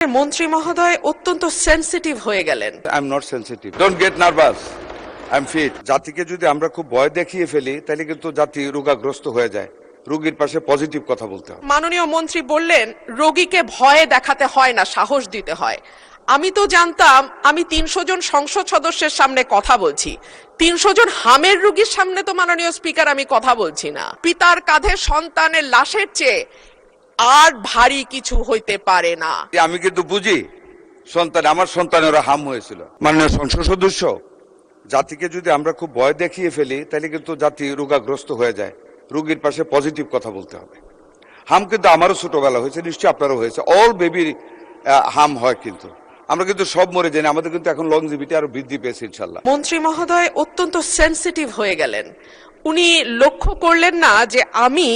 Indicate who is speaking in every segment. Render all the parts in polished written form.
Speaker 1: মন্ত্রী মহোদয় অত্যন্ত সেনসিটিভ হয়ে গেলেন।
Speaker 2: I am not sensitive, don't get nervous, I am fit. জাতিকে যদি আমরা খুব ভয় দেখিয়ে ফেলি তাহলে কিন্তু জাতি রোগাগ্রস্ত হয়ে যায়। রোগীর পাশে পজিটিভ কথা বলতে হবে।
Speaker 1: মাননীয় মন্ত্রী বললেন রোগীকে ভয়ে দেখাতে হয় না, সাহস দিতে হয়। আমি তো জানতাম আমি 300 জন সংসদ সদস্যের সামনে কথা বলছি, 300 জন হামের রোগীর সামনে তো মাননীয় স্পিকার আমি কথা বলছি না। পিতার কাঁধে সন্তানের লাশের চেয়ে আর ভারী কিছু হইতে পারে না।
Speaker 2: আমি কিন্তু বুঝি আমার সন্তানেরা হাম হয়েছিল। মাননীয় সংসদ সদস্য, জাতিকে যদি আমরা খুব ভয় দেখিয়ে ফেলি তাহলে কিন্তু জাতি রোগাগ্রস্ত হয়ে যায়। রোগীর পাশে পজিটিভ কথা বলতে হবে। হাম কিন্তু আমারও ছোটবেলা হয়েছে, নিশ্চয়ই আপনারও হয়েছে। অল বেবির হাম হয়, কিন্তু আমরা কিন্তু সব মরে যাই। আমাদের কিন্তু এখন লংজিভিটি আরো বৃদ্ধি পেয়েছে ইনশাল্লাহ।
Speaker 1: মন্ত্রী মহোদয় অত্যন্ত সেনসিটিভ হয়ে গেলেন। উনি লক্ষ্য করলেন না যে আমি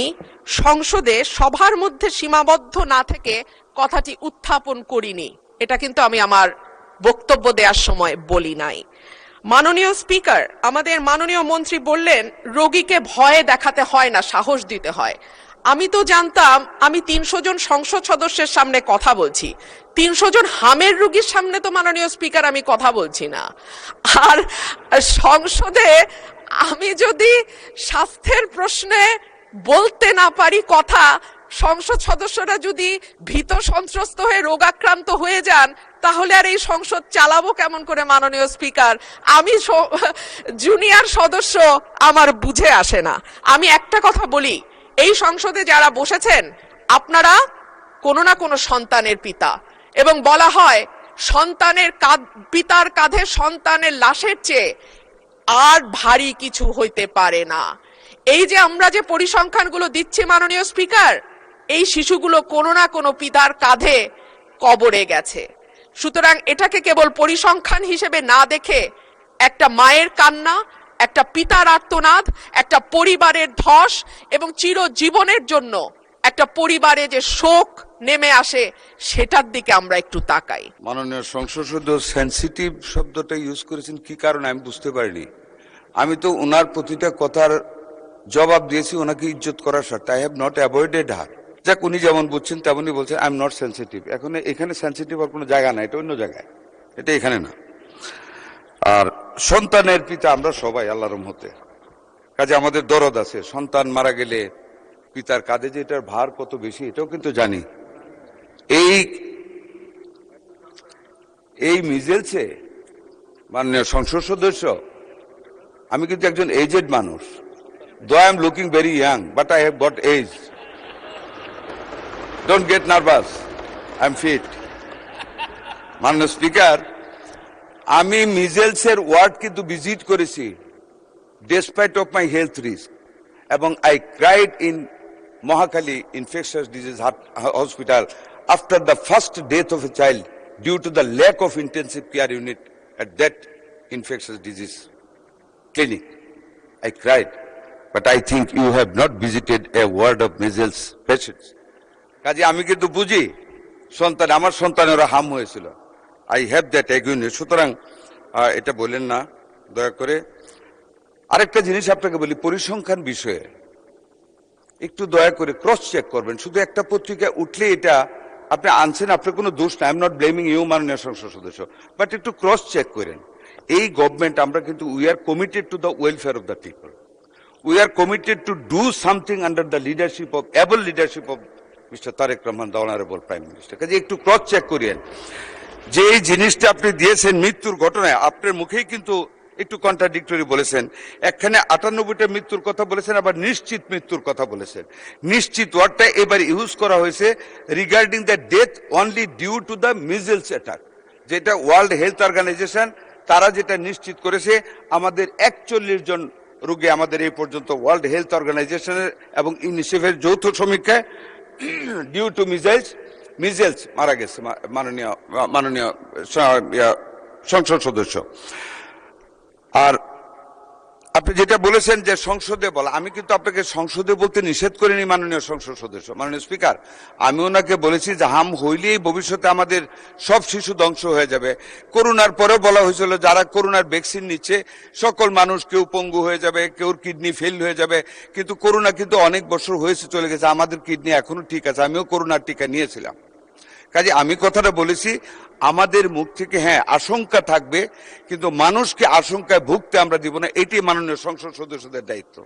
Speaker 1: সংসদে সবার মধ্যে সীমাবদ্ধ না থেকে কথাটি উত্থাপন করিনি। এটা কিন্তু আমি আমার বক্তব্য দেওয়ার সময় বলি নাই। মাননীয় স্পিকার, আমাদের মাননীয় মন্ত্রী বললেন রোগীকে ভয়ে দেখাতে হয় না, সাহস দিতে হয়। আমি তো জানতাম আমি 300 জন সংসদ সদস্যের সামনে কথা বলছি, 300 জন হামের রোগীর সামনে তো মাননীয় স্পিকার আমি কথা বলছি না। আর সংসদে আমি যদি স্বাস্থ্যের প্রশ্নে বলতে না পারি কথা, সংসদ সদস্যরা যদি ভীত সন্ত্রস্ত হয়ে রোগাক্রান্ত হয়ে যান, তাহলে আর এই সংসদ চালাবো কেমন করে মাননীয় স্পিকার? আমি জুনিয়র সদস্য, আমার বুঝে আসে না। আমি একটা কথা বলি, এই সংসদে যারা বসেছেন আপনারা কোনো না কোনো সন্তানের পিতা, এবং বলা হয় সন্তানের পিতার কাঁধে সন্তানের লাশের চেয়ে আর ভারী কিছু হইতে পারে না। এই যে আমরা যে পরিসংখ্যানগুলো দিচ্ছি মাননীয় স্পিকার, এই শিশুগুলো কোনো না কোনো পিতার কাঁধে কবরে গেছে। সুতরাং এটাকে কেবল পরিসংখ্যান হিসেবে না দেখে একটা মায়ের কান্না, একটা পিতার আর্তনাদ, একটা পরিবারের ধস এবং চিরজীবনের জন্য একটা পরিবারে যে শোক নেমে আসে, সেটার দিকে আমরা একটু তাকাই।
Speaker 2: মাননীয় সংসদ সদস্য সেনসিটিভ শব্দটা ইউজ করেছেন কি কারণে আমি বুঝতে পারিনি। আমি তো ওনার প্রতিটা কথার জবাব দিয়েছি ওনাকে ইজ্জত করার স্বার্থে। আই হ্যাভ নট অ্যাভয়েডেড হার। যাক, উনি যেমন বুঝছেন তেমনই বলছেন। I am not sensitive. এখন এখানে সেনসিটিভ আর কোনো জায়গা না, এটা অন্য জায়গায়, এটা এখানে না। আর সন্তানের পিতা আমরা সবাই আল্লাহর রহমতে, কাজে আমাদের দরদ আছে। সন্তান মারা গেলে পিতার কাঁধে যে এটার ভার কত বেশি এটাও কিন্তু জানি। এই মিজেলসে মাননীয় সংসদ সদস্য, আমি কিন্তু একজন এজেড মানুষ। Though I am looking very young, but I have got age. Don't get nervous, I am fit. মাননীয় স্পিকার, আমি মিজেলসের ওয়ার্ড কিন্তু ভিজিট করেছি despite of my health risk, এবং I cried in Mohakhali infectious disease hospital after the first death of a child due to the lack of intensive care unit at that infectious disease clinic. I cried, but I think you have not visited a ward of measles patients. কাজে আমি কিন্তু বুঝি আমার সন্তানেরা হাম হয়েছিল। I have that agony. সুতরাং এটা বলেন না দয়া করে। আরেকটা জিনিস আপনাকে বলি, পরিসংখ্যান বিষয়ে একটু দয়া করে ক্রস চেক করবেন। শুধু একটা পত্রিকা উঠলে এটা আপনি আনছেন, আপনার কোনো দোষ নাই। I am not blaming you মাননীয় সংসদ সদস্য, বাট একটু ক্রস চেক করেন। এই গভর্নমেন্ট আমরা কিন্তু we are committed to the welfare of the people. We are committed to do something under the leadership of able leadership of mister Tarique Rahman, the honourable prime minister. কাজে একটু cross check করিয়েন যে এই জিনিসটা আপনি দিয়েছেন মৃত্যুর ঘটনায়। আপনার মুখেই কিন্তু একটু কন্ট্রাডিক্টরি বলেছেন। একখানে 98টা মৃত্যুর কথা বলেছেন, আবার নিশ্চিত মৃত্যুর কথা বলেছেন। নিশ্চিত ওয়ার্ডটা এবার ইউজ করা হয়েছে regarding the death only due to the measles attack, যেটা ওয়ার্ল্ড হেলথ অর্গানাইজেশন তারা যেটা নিশ্চিত করেছে। আমাদের 41 জন রোগী আমাদের এই পর্যন্ত ওয়ার্ল্ড হেলথ অর্গানাইজেশনের এবং ইউনিসেফের যৌথ সমীক্ষায় ডিউ টু মিজেলস মারা গেছে। মাননীয় সংসদ সদস্য, আর আপনি যেটা বলেছেন যে সংসদে বলা, আমি কিন্তু আপনাকে সংসদে বলতে নিষেধ করিনি মাননীয় সংসদ সদস্য। মাননীয় স্পিকার, আমি ওনাকে বলেছি যে হাম হইলেই ভবিষ্যতে আমাদের সব শিশু ধ্বংস হয়ে যাবে। করোনার পরেও বলা হয়েছিল যারা করোনার ভ্যাকসিন নিচ্ছে সকল মানুষ, কেউ পঙ্গু হয়ে যাবে, কেউ কিডনি ফেল হয়ে যাবে। কিন্তু করোনা কিন্তু অনেক বছর হয়েছে, চলে গেছে। আমাদের কিডনি এখনো ঠিক আছে। আমিও করোনার টিকা নিয়েছিলাম। কাজে আমি কথাটা বলেছি, আমাদের মুখ থেকে হ্যাঁ আশঙ্কা থাকবে, কিন্তু মানুষকে আশঙ্কায় ভুগতে আমরা দিব না, এটি মাননীয় সংসদ সদস্যদের দায়িত্ব।